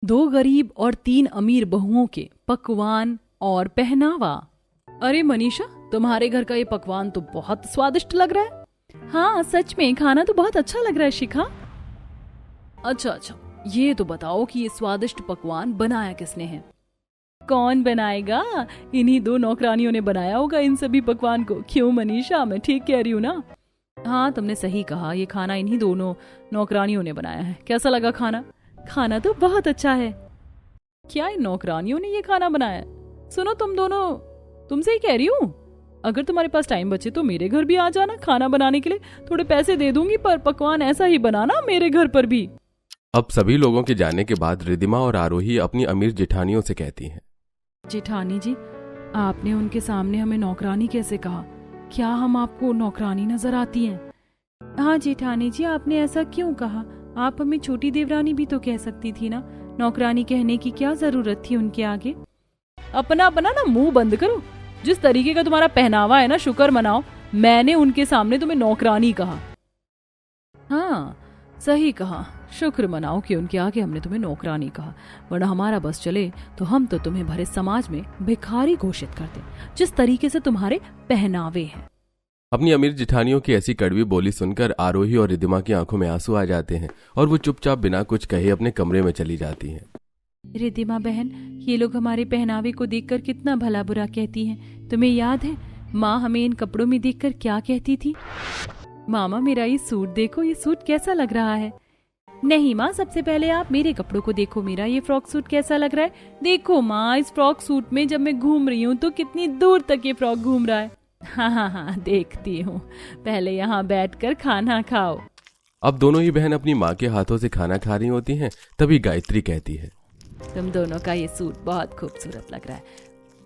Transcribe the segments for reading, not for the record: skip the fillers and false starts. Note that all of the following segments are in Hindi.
दो गरीब और तीन अमीर बहुओं के पकवान और पहनावा। अरे मनीषा, तुम्हारे घर का ये पकवान तो बहुत स्वादिष्ट लग रहा है। हाँ सच में, खाना तो बहुत अच्छा लग रहा है शिखा। अच्छा, ये तो बताओ कि ये स्वादिष्ट पकवान बनाया किसने है? कौन बनाएगा? इन्हीं दो नौकरानियों ने बनाया होगा इन सभी पकवान को। क्यों मनीषा, मैं ठीक कह रही हूँ ना? हाँ तुमने सही कहा, ये खाना इन्हीं दोनों नौकरानियों ने बनाया है। कैसा लगा खाना? खाना तो बहुत अच्छा है। क्या इन नौकरानियों ने ये खाना बनाया? सुनो तुम दोनों, तुमसे ही कह रही हूँ, अगर तुम्हारे पास टाइम बचे तो मेरे घर भी आ जाना खाना बनाने के लिए। थोड़े पैसे दे दूंगी, पर पकवान ऐसा ही बनाना मेरे घर पर भी। अब सभी लोगों के जाने के बाद रिद्धिमा और आरोही अपनी अमीर जेठानियों से कहती हैं, जेठानी जी, आपने उनके सामने हमें नौकरानी कैसे कहा? क्या हम आपको नौकरानी नजर आती हैं? हाँ जेठानी जी, आपने ऐसा क्यों कहा? आप हमें छोटी देवरानी भी तो कह सकती थी ना। नौकरानी कहने की क्या जरूरत थी उनके आगे? अपना अपना ना मुंह बंद करो। जिस तरीके का तुम्हारा पहनावा है ना, शुक्र मनाओ मैंने उनके सामने तुम्हें नौकरानी कहा। हाँ सही कहा, शुक्र मनाओ कि उनके आगे हमने तुम्हें नौकरानी कहा, वरना हमारा बस चले तो हम तो तुम्हें भरे समाज में भिखारी घोषित करते, जिस तरीके से तुम्हारे पहनावे हैं। अपनी अमीर जेठानियों की ऐसी कड़वी बोली सुनकर आरोही और रिद्धिमा की आंखों में आंसू आ जाते हैं और वो चुपचाप बिना कुछ कहे अपने कमरे में चली जाती हैं। रिद्धिमा बहन, ये लोग हमारे पहनावे को देखकर कितना भला बुरा कहती हैं। तुम्हें याद है माँ हमें इन कपड़ों में देखकर क्या कहती थी? मामा मेरा ये सूट देखो, ये सूट कैसा लग रहा है। नहीं माँ, सबसे पहले आप मेरे कपड़ों को देखो, मेरा ये फ्रॉक सूट कैसा लग रहा है। देखो माँ, इस फ्रॉक सूट में जब मैं घूम रही हूँ तो कितनी दूर तक ये फ्रॉक घूम रहा है। हाँ देखती हूँ, पहले यहाँ बैठकर खाना खाओ। अब दोनों ही बहन अपनी माँ के हाथों से खाना खा रही होती हैं, तभी गायत्री कहती है, तुम दोनों का ये सूट बहुत खूबसूरत लग रहा है,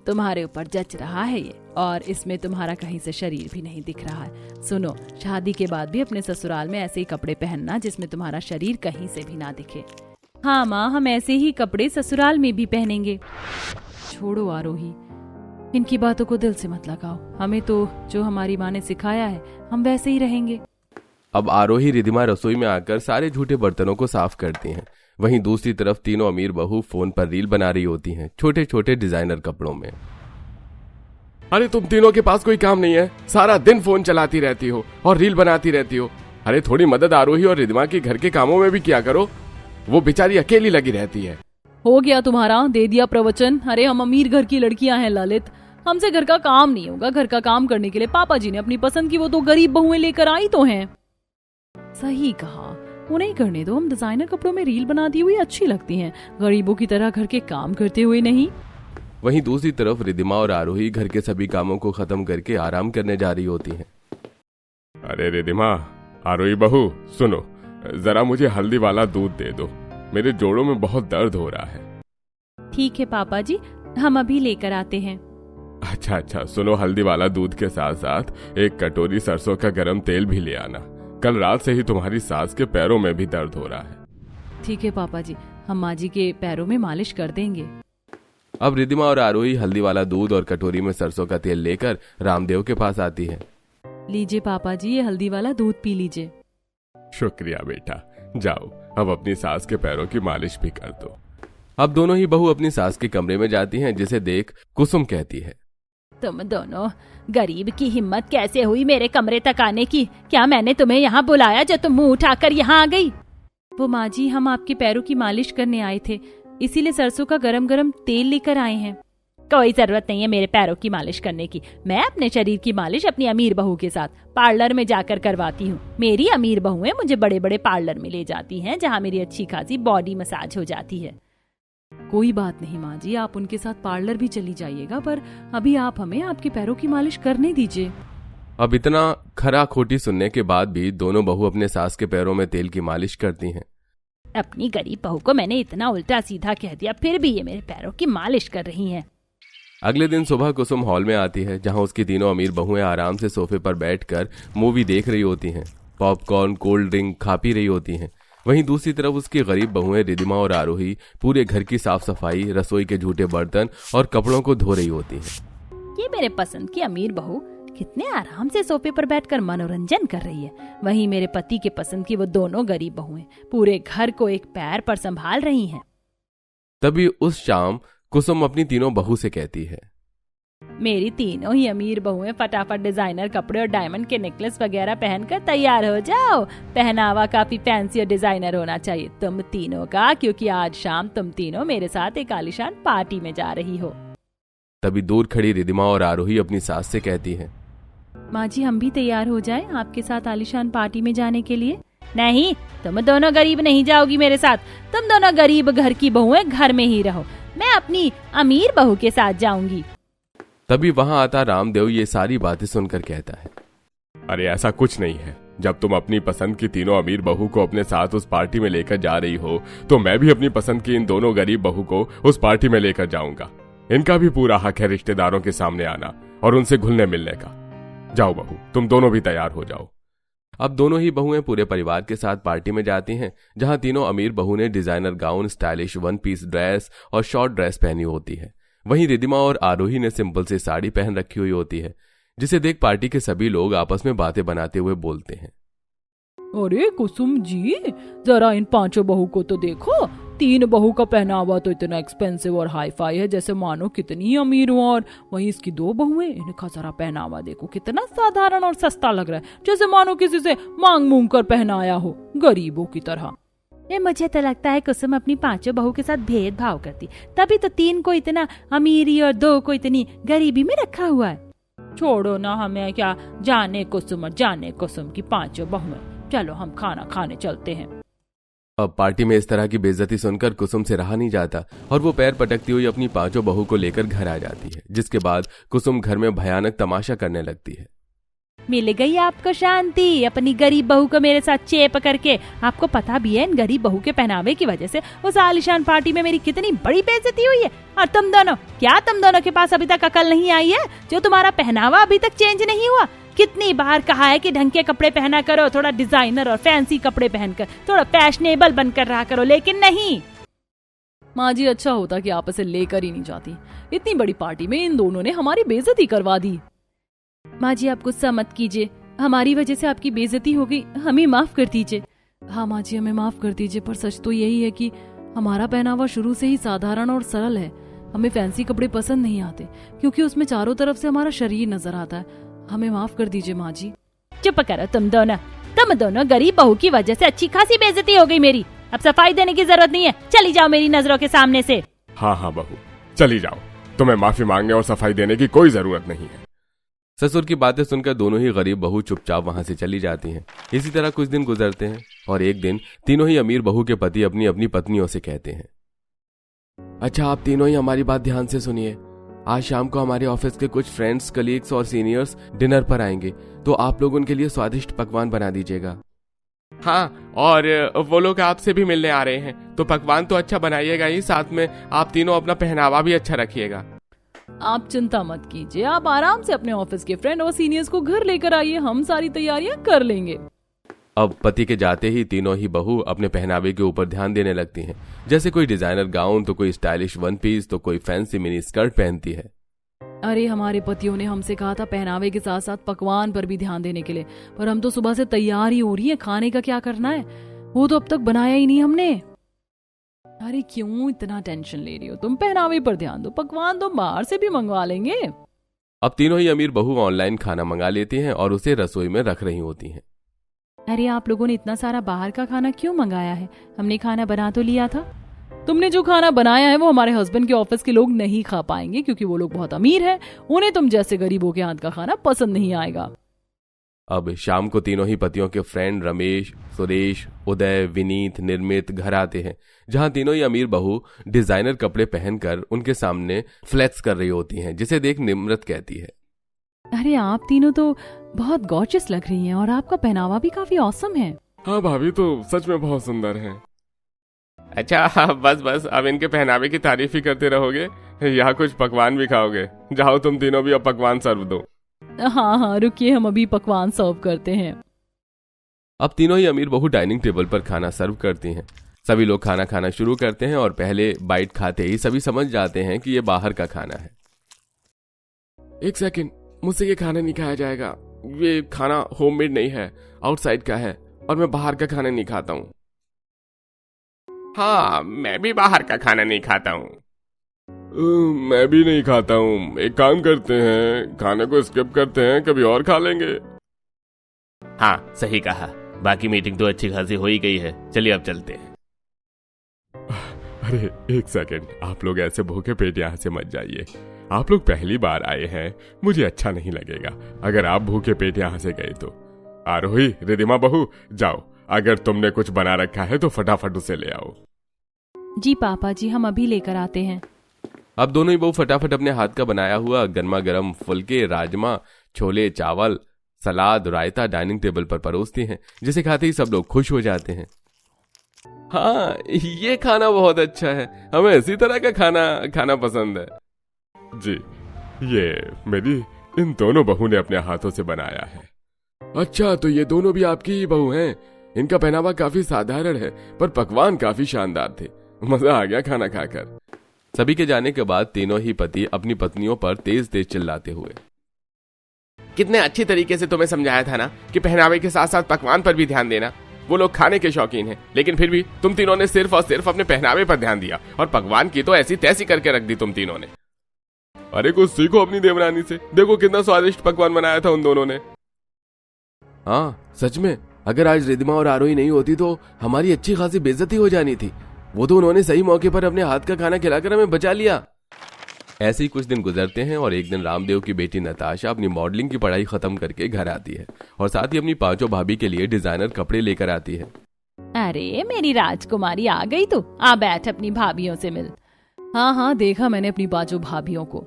तुम्हारे ऊपर जच रहा है ये, और इसमें तुम्हारा कहीं से शरीर भी नहीं दिख रहा है। सुनो, शादी के बाद भी अपने ससुराल में ऐसे ही कपड़े पहनना जिसमें तुम्हारा शरीर कहीं से भी ना दिखे। हाँ माँ, हम ऐसे ही कपड़े ससुराल में भी पहनेंगे। छोड़ो आरोही, इनकी बातों को दिल से मत लगाओ, हमें तो जो हमारी माँ ने सिखाया है हम वैसे ही रहेंगे। अब आरोही रिद्धिमा रसोई में आकर सारे झूठे बर्तनों को साफ करती हैं। वहीं दूसरी तरफ तीनों अमीर बहू फोन पर रील बना रही होती हैं, छोटे छोटे डिजाइनर कपड़ों में। अरे तुम तीनों के पास कोई काम नहीं है? सारा दिन फोन चलाती रहती हो और रील बनाती रहती हो। अरे थोड़ी मदद आरोही और रिद्धिमा के घर के कामों में भी किया करो, वो बेचारी अकेली लगी रहती है। हो गया तुम्हारा, दे दिया प्रवचन। अरे हम अमीर घर की लड़कियां हैं ललित, हमसे घर का काम नहीं होगा। घर का काम करने के लिए पापा जी ने अपनी पसंद की वो तो गरीब बहुएं लेकर आई तो हैं। सही कहा, उन्हें करने दो, हम डिजाइनर कपड़ों में रील बनाती हुई अच्छी लगती हैं, गरीबों की तरह घर के काम करते हुए नहीं। वहीं दूसरी तरफ रिद्धिमा और आरोही घर के सभी कामों को खत्म करके आराम करने जा रही होती हैं। अरे रिद्धिमा, आरोही बहू सुनो, जरा मुझे हल्दी वाला दूध दे दो, मेरे जोड़ों में बहुत दर्द हो रहा है। ठीक है पापा जी, हम अभी लेकर आते हैं। अच्छा, सुनो, हल्दी वाला दूध के साथ साथ एक कटोरी सरसों का गरम तेल भी ले आना। कल रात से ही तुम्हारी सास के पैरों में भी दर्द हो रहा है। ठीक है पापा जी, हम माँ जी के पैरों में मालिश कर देंगे। अब रिद्धिमा और आरोही हल्दी वाला दूध और कटोरी में सरसों का तेल लेकर रामदेव के पास आती है। लीजिए पापा जी, ये हल्दी वाला दूध पी लीजिए। शुक्रिया बेटा, जाओ अब अपनी सास के पैरों की मालिश भी कर दो। अब दोनों ही बहू अपनी सास के कमरे में जाती हैं, जिसे देख कुसुम कहती है, तुम दोनों गरीब की हिम्मत कैसे हुई मेरे कमरे तक आने की? क्या मैंने तुम्हें यहाँ बुलाया जो तुम मुंह उठाकर यहाँ आ गई? वो माँ जी, हम आपके पैरों की मालिश करने आए थे, इसीलिए सरसों का गरम गरम तेल लेकर आए हैं। कोई जरूरत नहीं है मेरे पैरों की मालिश करने की। मैं अपने शरीर की मालिश अपनी अमीर बहू के साथ पार्लर में जाकर करवाती हूँ। मेरी अमीर बहुएं मुझे बड़े बड़े पार्लर में ले जाती हैं, जहाँ मेरी अच्छी खासी बॉडी मसाज हो जाती है। कोई बात नहीं माँ जी, आप उनके साथ पार्लर भी चली जाइएगा, पर अभी आप हमें आपके पैरों की मालिश करने दीजिए। अब इतना खरा खोटी सुनने के बाद भी दोनों बहू अपने सास के पैरों में तेल की मालिश करती हैं। अपनी गरीब बहू को मैंने इतना उल्टा सीधा कह दिया, फिर भी ये मेरे पैरों की मालिश कर रही हैं। अगले दिन सुबह कुसुम हॉल में आती है, जहां उसकी तीनों अमीर बहुएं आराम से सोफे पर बैठकर मूवी देख रही होती हैं, पॉपकॉर्न कोल्ड ड्रिंक खा पी रही होती हैं। वहीं दूसरी तरफ उसकी गरीब बहुएं रिद्धिमा और आरोही पूरे घर की साफ सफाई, रसोई के झूठे बर्तन और कपड़ों को धो रही होती हैं। ये मेरे पसंद की अमीर बहू कितने आराम से सोफे पर बैठकर मनोरंजन कर रही है। वहीं मेरे पति के पसंद की वो दोनों गरीब बहुएं पूरे घर को एक पैर पर संभाल रही हैं। तभी उस शाम कुसुम अपनी तीनों बहू से कहती है, मेरी तीनों ही अमीर बहुएं फटाफट डिजाइनर कपड़े और डायमंड के नेकलेस वगैरह पहनकर तैयार हो जाओ। पहनावा काफी फैंसी और डिजाइनर होना चाहिए तुम तीनों का, क्योंकि आज शाम तुम तीनों मेरे साथ एक आलीशान पार्टी में जा रही हो। तभी दूर खड़ी रिधिमा और आरोही अपनी सास से कहती है, माँ जी हम भी तैयार हो जाएं आपके साथ आलीशान पार्टी में जाने के लिए। नहीं, तुम दोनों गरीब नहीं जाओगी मेरे साथ। तुम दोनों गरीब घर की बहुएं घर में ही रहो, मैं अपनी अमीर बहू के साथ जाऊंगी। तभी वहां आता रामदेव ये सारी बातें सुनकर कहता है, अरे ऐसा कुछ नहीं है। जब तुम अपनी पसंद की तीनों अमीर बहू को अपने साथ उस पार्टी में लेकर जा रही हो, तो मैं भी अपनी पसंद की इन दोनों गरीब बहू को उस पार्टी में लेकर जाऊंगा। इनका भी पूरा हक है रिश्तेदारों के सामने आना और उनसे घुलने मिलने का। जाओ बहू, तुम दोनों भी तैयार हो जाओ। अब दोनों ही बहुएं पूरे परिवार के साथ पार्टी में जाती हैं, जहां तीनों अमीर बहू ने designer gown, stylish one piece dress और शॉर्ट ड्रेस पहनी होती है। वहीं रिधिमा और आरोही ने सिंपल सी साड़ी पहन रखी हुई होती है, जिसे देख पार्टी के सभी लोग आपस में बातें बनाते हुए बोलते हैं, अरे कुसुम जी, जरा इन पांचों बहू को तो देखो। तीन बहू का पहनावा तो इतना एक्सपेंसिव और हाई फाई है जैसे मानो कितनी अमीर हो, और वहीं इसकी दो बहुएं, इनका जरा पहनावा देखो कितना साधारण और सस्ता लग रहा है, जैसे मानो किसी से मांग मूंग कर पहनाया हो, गरीबों की तरह। मुझे तो लगता है कुसुम अपनी पांचों बहू के साथ भेदभाव करती, तभी तो तीन को इतना अमीरी और दो को इतनी गरीबी में रखा हुआ है। छोड़ो ना, हमें क्या जाने कुसुम और जाने कुसुम की पांचों बहुएं। चलो हम खाना खाने चलते हैं। अब पार्टी में इस तरह की बेइज्जती सुनकर कुसुम से रहा नहीं जाता और वो पैर पटकती हुई अपनी पांचों बहू को लेकर घर आ जाती है, जिसके बाद कुसुम घर में भयानक तमाशा करने लगती है। मिल गई आपको शांति अपनी गरीब बहू को मेरे साथ चेप करके। आपको पता भी है इन गरीब बहू के पहनावे की वजह से उस आलीशान पार्टी में मेरी कितनी बड़ी बेइज्जती हुई है। और तुम दोनों के पास अभी तक अकल नहीं आई है जो तुम्हारा पहनावा अभी तक चेंज नहीं हुआ? कितनी बार कहा है कि ढंग के कपड़े पहना करो, थोड़ा डिजाइनर और फैंसी कपड़े पहनकर थोड़ा फैशनेबल बनकर रहा करो, लेकिन नहीं। माँ जी, अच्छा होता कि आप इसे लेकर ही नहीं जाती। इतनी बड़ी पार्टी में इन दोनों ने हमारी बेइज्जती करवा दी। माँ जी आप गुस्सा मत कीजिए, हमारी वजह से आपकी बेइज्जती हो गई, हमें माफ कर दीजिए। हाँ माँ जी हमें माफ कर दीजिए, पर सच तो यही है कि हमारा पहनावा शुरू से ही साधारण और सरल है। हमें फैंसी कपड़े पसंद नहीं आते क्योंकि उसमें चारों तरफ से हमारा शरीर नजर आता है। हमें माफ कर दीजिए माँ जी। चुप करो तुम दोनों गरीब बहू की वजह से अच्छी खासी बेइज्जती हो गई मेरी। अब सफाई देने की जरूरत नहीं है, चली जाओ मेरी नजरों के सामने से। हाँ बहू चली जाओ, तुम्हें माफी मांगने और सफाई देने की कोई जरूरत नहीं है। ससुर की बातें सुनकर दोनों ही गरीब बहू चुपचाप वहां से चली जाती हैं। इसी तरह कुछ दिन गुजरते हैं और एक दिन तीनों ही अमीर बहू के पति अपनी अपनी पत्नियों से कहते हैं, अच्छा आप तीनों ही हमारी बात ध्यान से सुनिए। आज शाम को हमारे ऑफिस के कुछ फ्रेंड्स, कलीग्स और सीनियर्स डिनर पर आएंगे, तो आप लोग उनके लिए स्वादिष्ट पकवान बना दीजिएगा। हाँ, और वो लोग आपसे भी मिलने आ रहे हैं, तो पकवान तो अच्छा बनाइएगा ही, साथ में आप तीनों अपना पहनावा भी अच्छा रखिएगा। आप चिंता मत कीजिए, आप आराम से अपने ऑफिस के फ्रेंड और सीनियर्स को घर लेकर आइए, हम सारी तैयारियां कर लेंगे। अब पति के जाते ही तीनों ही बहू अपने पहनावे के ऊपर ध्यान देने लगती हैं, जैसे कोई डिजाइनर गाउन, तो कोई स्टाइलिश वन पीस, तो कोई फैंसी मिनी स्कर्ट पहनती है। अरे हमारे पतियों ने हमसे कहा था पहनावे के साथ साथ पकवान पर भी ध्यान देने के लिए, पर हम तो सुबह से तैयार ही हो रही है, खाने का क्या करना है वो तो अब तक बनाया ही नहीं हमने। अरे क्यों इतना टेंशन ले रही हो तुम, पहनावे पर ध्यान दो, पकवान तो बाहर से भी मंगवा लेंगे। अब तीनों ही अमीर बहू ऑनलाइन खाना मंगा लेती हैं और उसे रसोई में रख रही होती हैं। अरे आप लोगों ने इतना सारा बाहर का खाना क्यों मंगाया है? हमने खाना बना तो लिया था। तुमने जो खाना बनाया है वो हमारे हस्बैंड के ऑफिस के लोग नहीं खा पाएंगे क्योंकि वो लोग बहुत अमीर हैं, उन्हें तुम जैसे गरीबों के हाथ का खाना पसंद नहीं आएगा। अब शाम को तीनों ही पतियों के फ्रेंड रमेश, सुरेश, उदय, विनीत, निर्मित घर आते हैं, जहां तीनों ही अमीर बहू डिजाइनर कपड़े पहनकर उनके सामने फ्लेक्स कर रही होती हैं, जिसे देख निम्रत कहती है, अरे आप तीनों तो बहुत गॉर्जियस लग रही हैं और आपका पहनावा भी काफी ऑसम है। हाँ भाभी तो सच में बहुत सुंदर है। अच्छा बस अब इनके पहनावे की तारीफ ही करते रहोगे, यहाँ कुछ पकवान भी खाओगे? जाओ तुम तीनों भी अब पकवान सर्व दो। हाँ रुकिए, हम अभी पकवान सर्व करते हैं। अब तीनों ही अमीर बहू डाइनिंग टेबल पर खाना सर्व करती हैं। सभी लोग खाना खाना शुरू करते हैं और पहले बाइट खाते ही सभी समझ जाते हैं कि ये बाहर का खाना है। एक सेकंड, मुझसे ये खाना नहीं खाया जाएगा, ये खाना होममेड नहीं है, आउटसाइड का है और मैं बाहर का खाना नहीं खाता हूँ। हाँ, मैं भी बाहर का खाना नहीं खाता हूँ। मैं भी नहीं खाता हूँ। एक काम करते हैं, खाने को स्किप करते हैं, कभी और खा लेंगे। हाँ, सही कहा। बाकी मीटिंग तो अच्छी खासी हो ही गई है, चलिए अब चलते हैं। अरे एक सेकंड, आप लोग ऐसे भूखे पेट यहाँ से मत जाइए। आप लोग पहली बार आए हैं, मुझे अच्छा नहीं लगेगा अगर आप भूखे पेट यहाँ से गए तो। आरोही, रिदिमा बहू, जाओ, अगर तुमने कुछ बना रखा है तो फटाफट उसे ले आओ। जी पापा जी, हम अभी लेकर आते हैं। अब दोनों ही बहू फटाफट अपने हाथ का बनाया हुआ गर्मा गर्म फुलके, राजमा, छोले, चावल, सलाद, रायता डाइनिंग टेबल पर परोसती हैं, जिसे खाते ही सब लोग खुश हो जाते हैं। हाँ, ये खाना बहुत अच्छा है, हमें इसी तरह का खाना पसंद है। जी, ये मेरी इन दोनों बहू ने अपने हाथों से बनाया है। अच्छा, तो ये दोनों भी आपकी ही बहू हैं। इनका पहनावा काफी साधारण है, पर पकवान काफी शानदार थे। मजा आ गया खाना खाकर। सभी के जाने के बाद तीनों ही पति अपनी पत्नियों पर तेज तेज चिल्लाते हुए, कितने अच्छी तरीके से तुम्हें समझाया था ना कि पहनावे के साथ साथ पकवान पर भी ध्यान देना। वो लोग खाने के शौकीन हैं, लेकिन फिर भी तुम तीनों ने सिर्फ और सिर्फ अपने पहनावे पर ध्यान दिया और पकवान की तो ऐसी तैसी करके रख दी तुम तीनों ने। अरे कुछ सीखो अपनी देवरानी से, देखो कितना स्वादिष्ट पकवान बनाया था उन दोनों ने। हाँ सच में, अगर आज रिदिमा और आरोही नहीं होती तो हमारी अच्छी खासी बेइज्जती हो जानी थी। वो तो उन्होंने सही मौके पर अपने हाथ का खाना खिलाकर हमें बचा लिया। ऐसे ही कुछ दिन गुजरते हैं और एक दिन रामदेव की बेटी नताशा अपनी मॉडलिंग की पढ़ाई खत्म करके घर आती है और साथ ही अपनी पांचों भाभी के लिए डिजाइनर कपड़े लेकर आती है। अरे मेरी राजकुमारी आ गई, तो आ बैठ अपनी भाभियों से मिल। हाँ, देखा मैंने अपनी पांचों भाभियों को,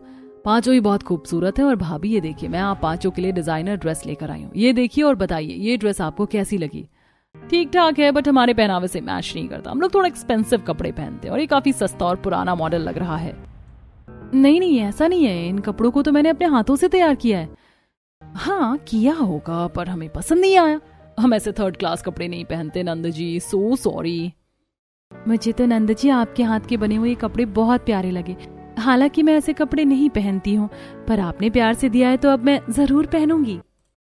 पांचों ही बहुत खूबसूरत है। और भाभी ये देखिए, मैं आप पांचों के लिए डिजाइनर ड्रेस लेकर आई हूँ। ये देखिए और बताइए ये ड्रेस आपको कैसी लगी। ठीक ठाक है, बट हमारे पहनावे से मैच नहीं करता। हम लोग थोड़ा एक्सपेंसिव कपड़े पहनते हैं और ये काफी सस्ता और पुराना मॉडल लग रहा है। नहीं, ऐसा नहीं है, इन कपड़ों को तो मैंने अपने हाथों से तैयार किया है। हाँ किया होगा, पर हमें पसंद नहीं आया। हम ऐसे थर्ड क्लास कपड़े नहीं पहनते नंद जी, सो सॉरी। मुझे तो नंद जी आपके हाथ के बने हुए कपड़े बहुत प्यारे लगे। हालांकि मैं ऐसे कपड़े नहीं पहनती हूँ, पर आपने प्यार से दिया है तो अब मैं जरूर पहनूंगी।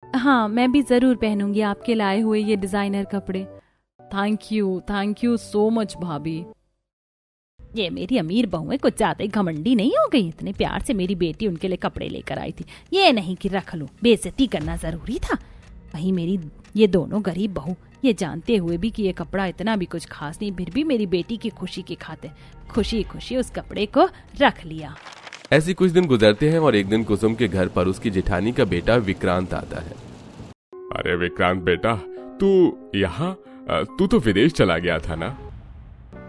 हाँ, मैं भी जरूर पहनूंगी आपके लाए हुए ये डिजाइनर कपड़े। थैंक यू सो मच भाभी। ये मेरी अमीर बहू है, कुछ ज्यादा ही घमंडी नहीं हो गई? इतने प्यार से मेरी बेटी उनके लिए कपड़े लेकर आई थी, ये नहीं कि रख लो। बेइज्जती करना जरूरी था। वहीं मेरी ये दोनों गरीब बहू, ये जानते हुए भी कि ये कपड़ा इतना भी कुछ खास नहीं, फिर भी मेरी बेटी की खुशी के खाते खुशी खुशी उस कपड़े को रख लिया। ऐसे कुछ दिन गुजरते हैं और एक दिन कुसुम के घर पर उसकी जेठानी का बेटा विक्रांत आता है। अरे विक्रांत बेटा, तू यहाँ? तू तो विदेश चला गया था ना?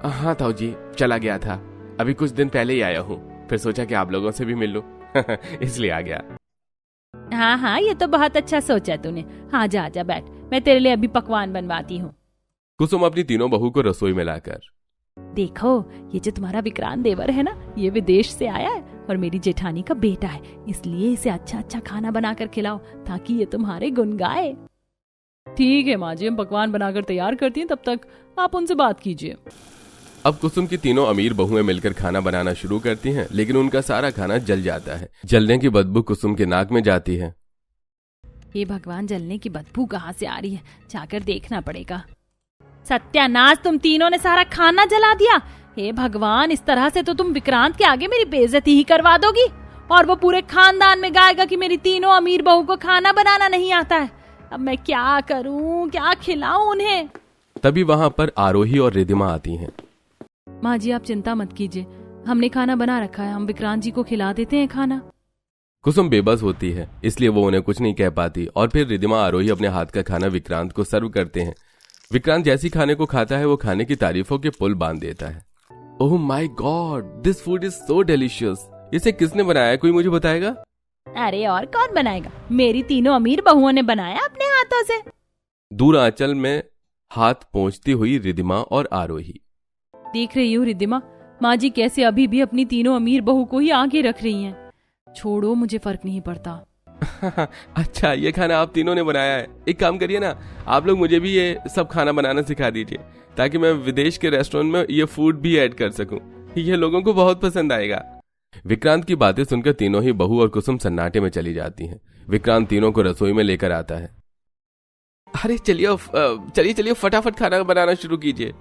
हाँ ताऊ जी, चला गया था। अभी कुछ दिन पहले ही आया हूँ, फिर सोचा कि आप लोगों से भी मिल लूं इसलिए आ गया। हाँ, ये तो बहुत अच्छा सोचा तूने। हाँ जा बैठ, मैं तेरे लिए अभी पकवान बनवाती हूँ। कुसुम अपनी तीनों बहू को रसोई में लाकर, देखो ये जो तुम्हारा विक्रांत देवर है ना, ये विदेश से आया है और मेरी जेठानी का बेटा है, इसलिए इसे अच्छा अच्छा खाना बनाकर खिलाओ ताकि ये तुम्हारे गुण गाए। ठीक है माँ जी, हम पकवान बनाकर तैयार करती हैं, तब तक आप उनसे बात कीजिए। अब कुसुम की तीनों अमीर बहुएं मिलकर खाना बनाना शुरू करती हैं, लेकिन उनका सारा खाना जल जाता है। जलने की बदबू कुसुम के नाक में जाती है। ये भगवान, जलने की बदबू कहाँ से आ रही है? जाकर देखना पड़ेगा। सत्यानाश, तुम तीनों ने सारा खाना जला दिया। हे भगवान, इस तरह से तो तुम विक्रांत के आगे मेरी बेइज्जती ही करवा दोगी और वो पूरे खानदान में गाएगा कि मेरी तीनों अमीर बहू को खाना बनाना नहीं आता है। अब मैं क्या करूं, क्या खिलाऊं उन्हें? तभी वहां पर आरोही और रिदिमा आती हैं। माँ जी आप चिंता मत कीजिए, हमने खाना बना रखा है, हम विक्रांत जी को खिला देते हैं खाना। कुसुम बेबस होती है, इसलिए वो उन्हें कुछ नहीं कह पाती और फिर रिदिमा आरोही अपने हाथ का खाना विक्रांत को सर्व करते हैं। विक्रांत जैसी खाने को खाता है वो खाने की तारीफों के पुल बांध देता है। Oh my God, this food is so delicious. इसे किसने बनाया है, कोई मुझे बताएगा? अरे और कौन बनाएगा, मेरी तीनों अमीर बहुओं ने बनाया अपने हाथों से। दूर आंचल में हाथ पहुंचती हुई रिदिमा और आरोही। देख रही हूँ रिदिमा, माँ जी कैसे अभी भी अपनी तीनों अमीर बहू को ही आगे रख रही हैं। छोड़ो, मुझे फर्क नहीं पड़ता। अच्छा, ये खाना आप तीनों ने बनाया है। एक काम करिए ना, आप लोग मुझे भी ये सब खाना बनाना सिखा दीजिए ताकि मैं विदेश के रेस्टोरेंट में ये फूड भी ऐड कर सकूं। ये लोगों को बहुत पसंद आएगा। विक्रांत की बातें सुनकर तीनों ही बहू और कुसुम सन्नाटे में चली जाती हैं। विक्रांत तीनों को रसोई में लेकर आता है। अरे चलिए फटाफट खाना बनाना शुरू कीजिए।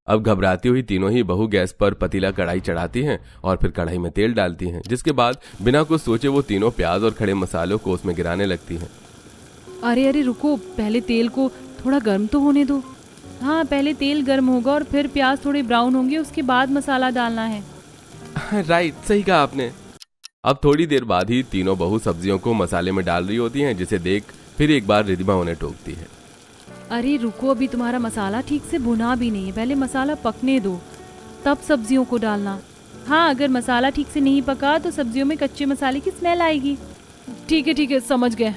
अब घबराती हुई तीनों ही बहू गैस पर पतीला कढ़ाई चढ़ाती हैं और फिर कढ़ाई में तेल डालती हैं, जिसके बाद बिना कुछ सोचे वो तीनों प्याज और खड़े मसालों को उसमें गिराने लगती हैं। अरे अरे रुको, पहले तेल को थोड़ा गर्म तो होने दो। हाँ, पहले तेल गर्म होगा और फिर प्याज थोड़े ब्राउन होंगे, उसके बाद मसाला डालना है। राइट, सही कहा आपने। अब थोड़ी देर बाद ही तीनों बहू सब्जियों को मसाले में डाल रही होती हैं, जिसे देख फिर एक बार रिद्धिमा उन्हें टोकती है। अरे रुको, अभी तुम्हारा मसाला ठीक से भुना भी नहीं है, पहले मसाला पकने दो तब सब्जियों को डालना। हाँ, अगर मसाला ठीक से नहीं पका तो सब्जियों में कच्चे मसाले की स्मेल आएगी। ठीक है, समझ गए।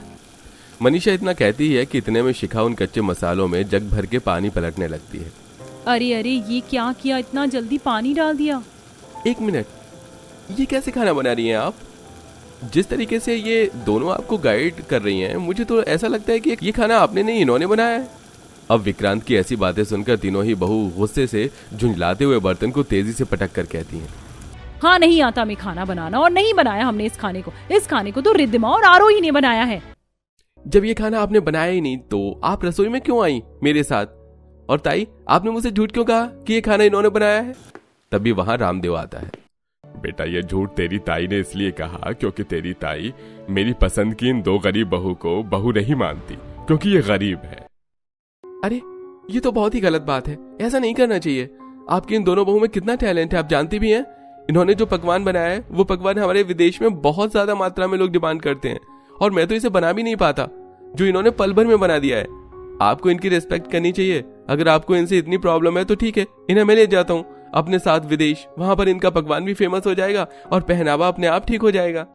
मनीषा इतना कहती है कि इतने में शिखा उन कच्चे मसालों में जग भर के पानी पलटने लगती है। अरे ये क्या किया, इतना जल्दी पानी डाल दिया। 1 मिनट, ये कैसे खाना बना रही हैं आप? जिस तरीके से ये दोनों आपको गाइड कर रही हैं, मुझे तो ऐसा लगता है कि ये खाना आपने नहीं इन्होंने बनाया है। अब विक्रांत की ऐसी बातें सुनकर तीनों ही बहू गुस्से से झुंझलाते हुए बर्तन को तेजी से पटक कर कहती हैं, हाँ, नहीं आता मैं खाना बनाना, और नहीं बनाया हमने इस खाने को तो रिद्धिमा और आरोही ने बनाया है। जब ये खाना आपने बनाया ही नहीं तो आप रसोई में क्यों आई मेरे साथ? और ताई, आपने मुझसे झूठ क्यों कहा कि ये खाना इन्होंने बनाया है? तभी वहां रामदेव आता है। बेटा, ये झूठ तेरी ताई ने इसलिए कहा क्योंकि तेरी ताई मेरी पसंद की इन 2 गरीब बहू को बहू नहीं मानती, क्योंकि ये गरीब है। अरे, ये तो बहुत ही गलत बात है, ऐसा नहीं करना चाहिए। आपकी इन दोनों बहू में कितना टैलेंट है, आप जानती भी हैं। इन्होंने जो पकवान बनाया है वो पकवान हमारे विदेश में बहुत ज्यादा मात्रा में लोग डिमांड करते हैं, और मैं तो इसे बना भी नहीं पाता जो इन्होंने पल भर में बना दिया है। आपको इनकी रिस्पेक्ट करनी चाहिए। अगर आपको इनसे इतनी प्रॉब्लम है तो ठीक है, इन्हें मैं ले जाता हूँ अपने साथ विदेश, वहां पर इनका पकवान भी फेमस हो जाएगा और पहनावा अपने आप ठीक हो जाएगा।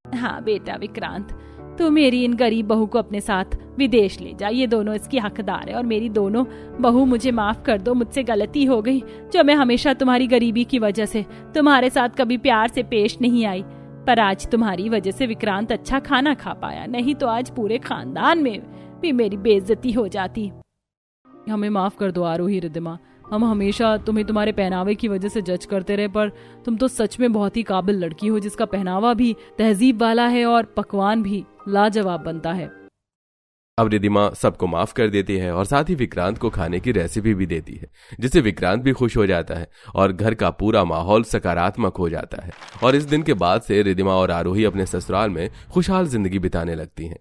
हाँ बेटा विक्रांत, तू मेरी इन गरीब बहू को अपने साथ विदेश ले जा, ये दोनों इसकी हकदार है। और मेरी दोनों बहू, मुझे माफ कर दो, मुझसे गलती हो गई जो मैं हमेशा तुम्हारी गरीबी की वजह से तुम्हारे साथ कभी प्यार से पेश नहीं आई। पर आज तुम्हारी वजह से विक्रांत अच्छा खाना खा पाया, नहीं तो आज पूरे खानदान में भी मेरी बेइज्जती हो जाती। हमें माफ कर दो आरोही, रिद्धिमा, हम हमेशा तुम्हें तुम्हारे पहनावे की वजह से जज करते रहे, पर तुम तो सच में बहुत ही काबिल लड़की हो जिसका पहनावा भी तहजीब वाला है और पकवान भी लाजवाब बनता है। अब रिद्धिमा सबको माफ कर देती है और साथ ही विक्रांत को खाने की रेसिपी भी देती है, जिससे विक्रांत भी खुश हो जाता है और घर का पूरा माहौल सकारात्मक हो जाता है। और इस दिन के बाद से रिद्धिमा और आरोही अपने ससुराल में खुशहाल जिंदगी बिताने लगती हैं।